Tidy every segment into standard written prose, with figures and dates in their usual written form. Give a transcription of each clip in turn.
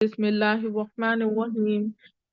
بسم الله الرحمن الرحيم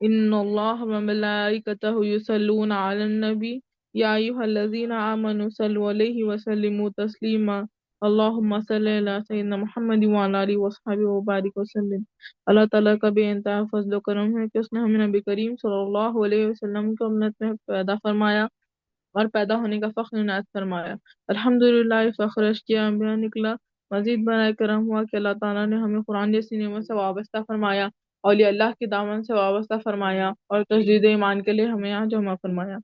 إن الله وملائكته يصلون على النبي يا أيها الذين آمنوا صلوا عليه وسلموا تسليما اللهم صل على سيدنا محمد وعلى آله وصحبه وبارك وسلم اللہ تعالیٰ کا بے انتہا فضل و کرم ہے کہ اس نے ہمیں نبی کریم صلی اللہ علیہ وسلم کو امت میں پیدا فرمایا اور پیدا ہونے کا فخر عنایت فرمایا۔ الحمدللہ فخر اشکیا انبیاء نکلا، مزید برائے کرم ہوا کہ اللہ تعالیٰ نے ہمیں قرآن جیسی نعمت سے وابستہ فرمایا، اولیاء اللہ کی دامن سے وابستہ فرمایا اور تجدید ایمان کے لیے ہمیں یہاں جمع فرمایا۔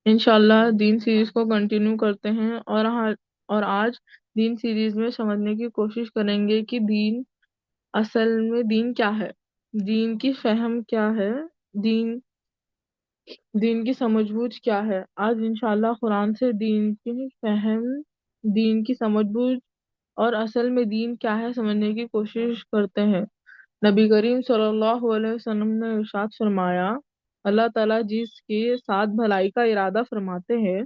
انشاءاللہ دین سیریز کو کنٹینیو کرتے ہیں اور آج دین سیریز میں سمجھنے کی کوشش کریں گے کہ دین اصل میں دین کیا ہے، دین کی فہم کیا ہے، دین کی سمجھ بوجھ کیا ہے۔ آج انشاءاللہ قرآن سے دین کی فہم، دین کی سمجھ بوجھ اور اصل میں دین کیا ہے سمجھنے کی کوشش کرتے ہیں۔ نبی کریم صلی اللہ علیہ وسلم نے ارشاد فرمایا، اللہ تعالیٰ جس کے ساتھ بھلائی کا ارادہ فرماتے ہیں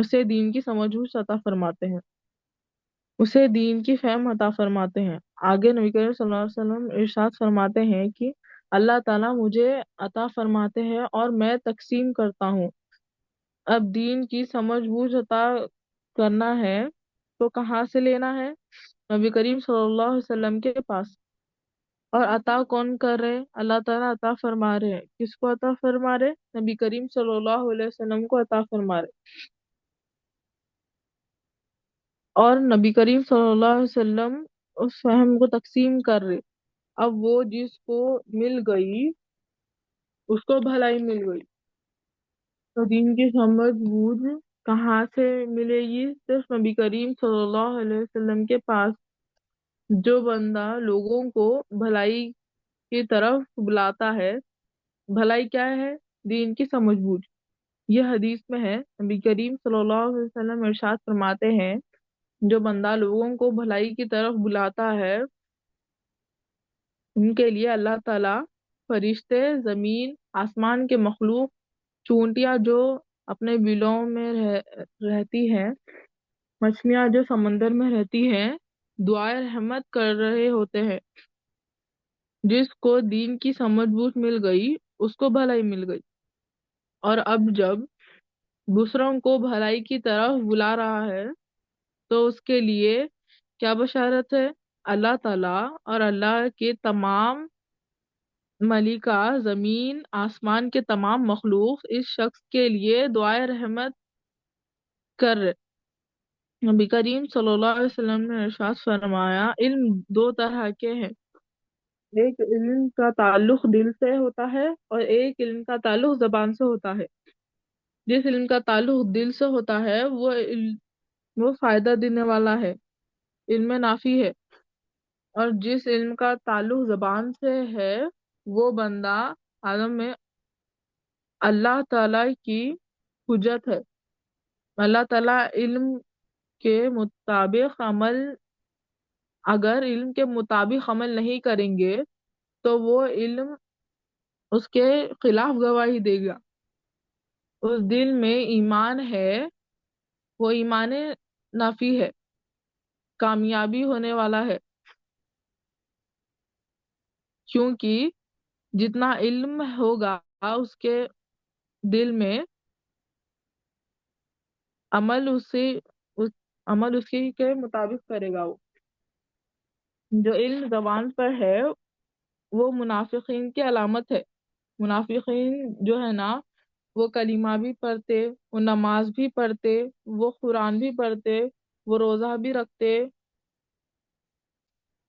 اسے دین کی سمجھ بوجھ عطا فرماتے ہیں، اسے دین کی فہم عطا فرماتے ہیں۔ آگے نبی کریم صلی اللہ علیہ وسلم ارشاد فرماتے ہیں کہ اللہ تعالیٰ مجھے عطا فرماتے ہیں اور میں تقسیم کرتا ہوں۔ اب دین کی سمجھ بوجھ عطا کرنا ہے تو کہاں سے لینا ہے؟ نبی کریم صلی اللہ علیہ وسلم کے پاس۔ اور عطا کون کر رہے؟ اللہ تعالیٰ عطا فرما رہے ہیں۔ کس کو عطا فرما رہے؟ نبی کریم صلی اللہ علیہ وسلم کو عطا فرما رہے، اور نبی کریم صلی اللہ علیہ وسلم اس فہم کو تقسیم کر رہے۔ اب وہ جس کو مل گئی اس کو بھلائی مل گئی، تو دین کی سمجھ بوجھ کہاں سے ملے گی؟ صرف نبی کریم صلی اللہ علیہ وسلم کے پاس۔ جو بندہ لوگوں کو بھلائی کی طرف بلاتا ہے، بھلائی کیا ہے؟ دین کی سمجھ بوجھ۔ یہ حدیث میں ہے، نبی کریم صلی اللہ علیہ وسلم ارشاد فرماتے ہیں، جو بندہ لوگوں کو بھلائی کی طرف بلاتا ہے ان کے لیے اللہ تعالیٰ فرشتے، زمین آسمان کے مخلوق، چونٹیاں جو اپنے بلوں میں رہتی ہیں، مچھلیاں جو سمندر میں رہتی ہیں، دعائے رحمت کر رہے ہوتے ہیں۔ جس کو دین کی سمجھ بوجھ مل گئی اس کو بھلائی مل گئی، اور اب جب دوسروں کو بھلائی کی طرف بلا رہا ہے تو اس کے لیے کیا بشارت ہے؟ اللہ تعالیٰ اور اللہ کے تمام ملائکہ، زمین آسمان کے تمام مخلوق اس شخص کے لیے دعائے رحمت کر رہے۔ نبی کریم صلی اللہ علیہ وسلم نے ارشاد فرمایا، علم دو طرح کے ہیں، ایک علم کا تعلق دل سے ہوتا ہے اور ایک علم کا تعلق زبان سے ہوتا ہے۔ جس علم کا تعلق دل سے ہوتا ہے وہ فائدہ دینے والا ہے، علم نافع ہے، اور جس علم کا تعلق زبان سے ہے وہ بندہ عالم میں اللہ تعالیٰ کی حجت ہے۔ اللہ تعالیٰ اگر علم کے مطابق عمل نہیں کریں گے تو وہ علم اس کے خلاف گواہی دے گا۔ اس دل میں ایمان ہے، وہ ایمان نافع ہے، کامیابی ہونے والا ہے، کیونکہ جتنا علم ہوگا اس کے دل میں عمل عمل اسی کے مطابق کرے گا۔ وہ جو علم زبان پر ہے وہ منافقین کی علامت ہے۔ منافقین جو ہے نا، وہ کلمہ بھی پڑھتے، وہ نماز بھی پڑھتے، وہ قرآن بھی پڑھتے، وہ روزہ بھی رکھتے۔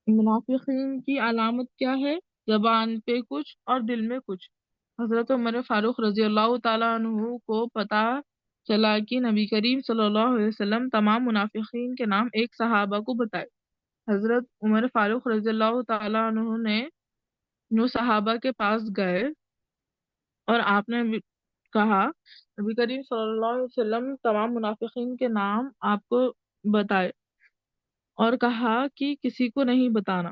منافقین کی علامت کیا ہے؟ زبان پہ کچھ اور دل میں کچھ۔ حضرت عمر فاروق رضی اللہ تعالیٰ عنہ کو پتا چلا کہ نبی کریم صلی اللہ علیہ وسلم تمام منافقین کے نام ایک صحابہ کو بتائے۔ حضرت عمر فاروق رضی اللہ تعالیٰ عنہ نے وہ صحابہ کے پاس گئے اور آپ نے کہا، نبی کریم صلی اللہ علیہ وسلم تمام منافقین کے نام آپ کو بتائے، اور کہا کہ کسی کو نہیں بتانا۔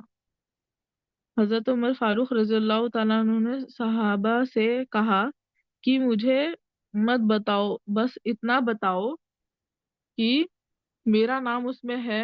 حضرت عمر فاروق رضی اللہ تعالیٰ عنہ نے صحابہ سے کہا کہ مجھے مت بتاؤ، بس اتنا بتاؤ کہ میرا نام اس میں ہے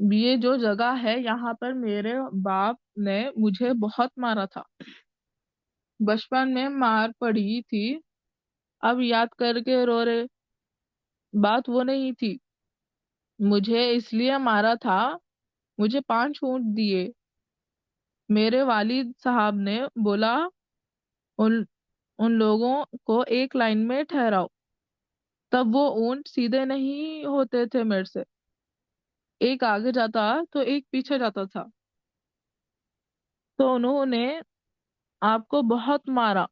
یہ جو جگہ ہے یہاں پر میرے باپ نے مجھے بہت مارا تھا، بچپن میں مار پڑی تھی، اب یاد کر کے رو رہے۔ بات وہ نہیں تھی، مجھے اس لیے مارا تھا، مجھے 5 اونٹ دیے۔ میرے والد صاحب نے بولا ان ان لوگوں کو ایک لائن میں ٹھہراؤ۔ تب وہ اونٹ سیدھے نہیں ہوتے تھے میرے سے، ایک آگے جاتا تو ایک پیچھے جاتا تھا، تو انہوں نے آپ کو بہت مارا۔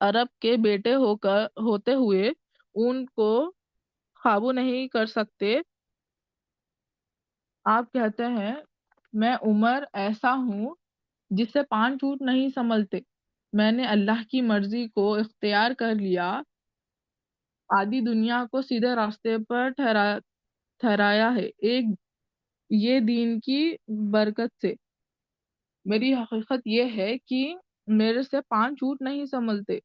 عرب کے بیٹے ہوتے ہوئے اونٹ کو قابو نہیں کر سکتے۔ آپ کہتے ہیں میں عمر ایسا ہوں جسے 5 اونٹ نہیں سنبھلتے، میں نے اللہ کی مرضی کو اختیار کر لیا، آدھی دنیا کو سیدھے راستے پر ٹھہرایا ہے ایک یہ دین کی برکت سے۔ میری حقیقت یہ ہے کہ میرے سے 5 اونٹ نہیں سنبھلتے۔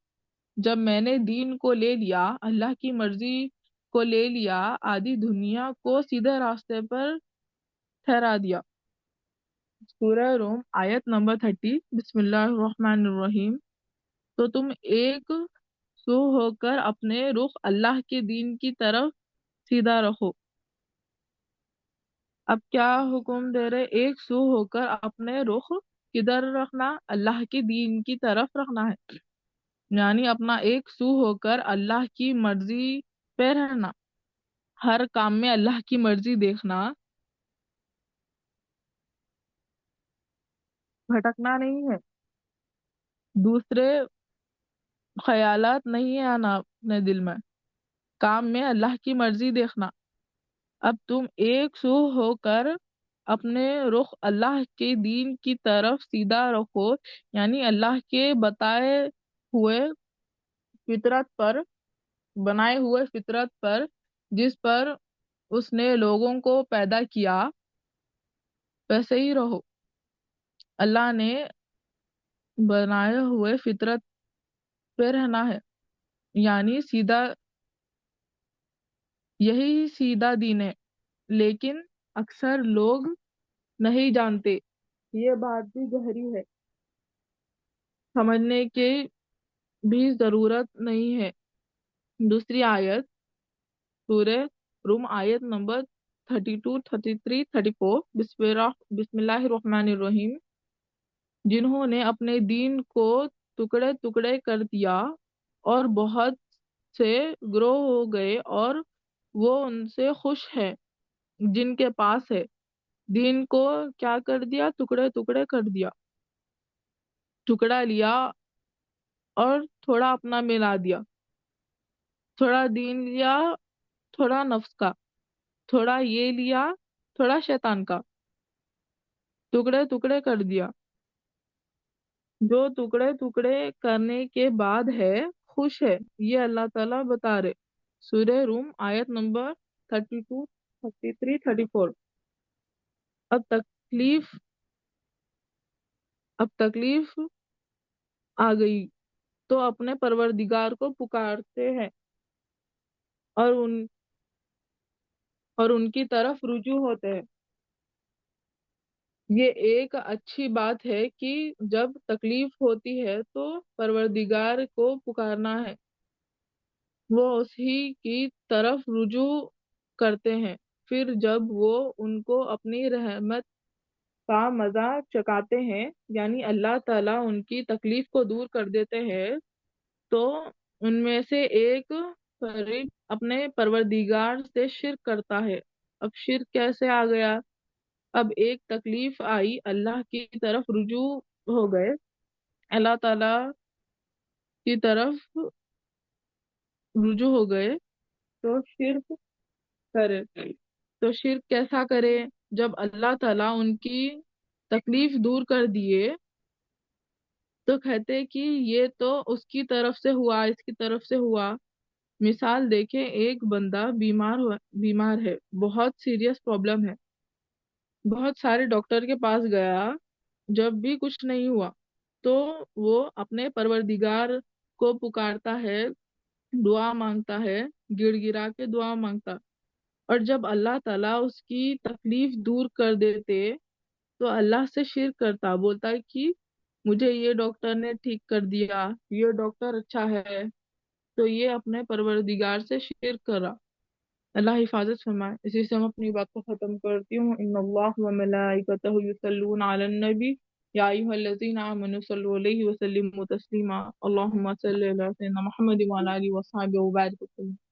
جب میں نے دین کو لے لیا، اللہ کی مرضی کو لے لیا، آدھی دنیا کو سیدھے راستے پر ٹھہرا دیا۔ سورہ روم آیت نمبر 30۔ بسم اللہ الرحمن الرحیم۔ تو تم ایک سو ہو کر اپنے رخ اللہ کے دین کی طرف سیدھا رکھو۔ اب کیا حکم دے رہے؟ ایک سو ہو کر اپنے رخ کدھر رکھنا؟ اللہ کے دین کی طرف رکھنا ہے، یعنی اپنا ایک سو ہو کر اللہ کی مرضی پہ رہنا، ہر کام میں اللہ کی مرضی دیکھنا، بھٹکنا نہیں ہے، دوسرے خیالات نہیں آنا اپنے دل میں، کام میں اللہ کی مرضی دیکھنا۔ اب تم ایک سو ہو کر اپنے رخ اللہ کے دین کی طرف سیدھا رکھو، یعنی اللہ کے بتائے ہوئے فطرت پر، بنائے ہوئے فطرت پر، جس پر اس نے لوگوں کو پیدا کیا، ویسے ہی رہو۔ اللہ نے بنائے ہوئے فطرت پہ رہنا ہے، یعنی سیدھا، یہی سیدھا دین ہے، لیکن اکثر لوگ نہیں جانتے۔ یہ بات بھی گہری ہے، سمجھنے کی بھی ضرورت نہیں ہے۔ دوسری آیت سورہ روم آیت نمبر 32، 33، 34۔ بسم اللہ الرحمن الرحیم۔ جنہوں نے اپنے دین کو ٹکڑے ٹکڑے کر دیا اور بہت سے گروہ ہو گئے، اور وہ ان سے خوش ہے جن کے پاس ہے۔ دین کو کیا کر دیا؟ ٹکڑے ٹکڑے کر دیا، ٹکڑا لیا اور تھوڑا اپنا ملا دیا، تھوڑا دین لیا، تھوڑا نفس کا، تھوڑا یہ لیا، تھوڑا شیطان کا، ٹکڑے ٹکڑے کر دیا۔ جو ٹکڑے ٹکڑے کرنے کے بعد ہے خوش ہے، یہ اللہ تعالیٰ بتا رہے۔ سورہ روم آیت نمبر 32، 33، 34۔ اب تکلیف آ گئی تو اپنے پروردگار کو پکارتے ہیں اور ان کی طرف رجوع ہوتے ہیں۔ یہ ایک اچھی بات ہے کہ جب تکلیف ہوتی ہے تو پروردگار کو پکارنا ہے، وہ اسی کی طرف رجوع کرتے ہیں، پھر جب وہ ان کو اپنی رحمت کا مزہ چکھاتے ہیں، یعنی اللہ تعالیٰ ان کی تکلیف کو دور کر دیتے ہیں، تو ان میں سے ایک فریق اپنے پروردگار سے شرک کرتا ہے۔ اب شرک کیسے آ گیا؟ اب ایک تکلیف آئی، اللہ کی طرف رجوع ہو گئے، اللہ تعالیٰ کی طرف رجوع ہو گئے، تو شرک کرے۔ تو شرک کیسا کرے؟ جب اللہ تعالیٰ ان کی تکلیف دور کر دیے تو کہتے کہ یہ تو اس کی طرف سے ہوا، اس کی طرف سے ہوا۔ مثال دیکھیں، ایک بندہ بیمار ہے، بہت سیریس پرابلم ہے، بہت سارے ڈاکٹر کے پاس گیا، جب بھی کچھ نہیں ہوا تو وہ اپنے پروردگار کو پکارتا ہے، دعا مانگتا ہے، گڑ گڑا کے دعا مانگتا، اور جب اللہ تعالیٰ اس کی تکلیف دور کر دیتے تو اللہ سے شرک کرتا، بولتا ہے کہ مجھے یہ ڈاکٹر نے ٹھیک کر دیا، یہ ڈاکٹر اچھا ہے، تو یہ اپنے پروردگار سے شرک کرا۔ اللہ حفاظت فرمائے۔ اسی سے ہم اپنی بات کو ختم کرتی ہوں۔ ان اللہ و ملائکتہ یصلون علی النبی یا ایھا الذین آمنوا صلوا علیہ وسلموا تسلیما، اللہم صلی علی سیدنا محمد وعلی آلہ وصحبہ وبارک وسلم۔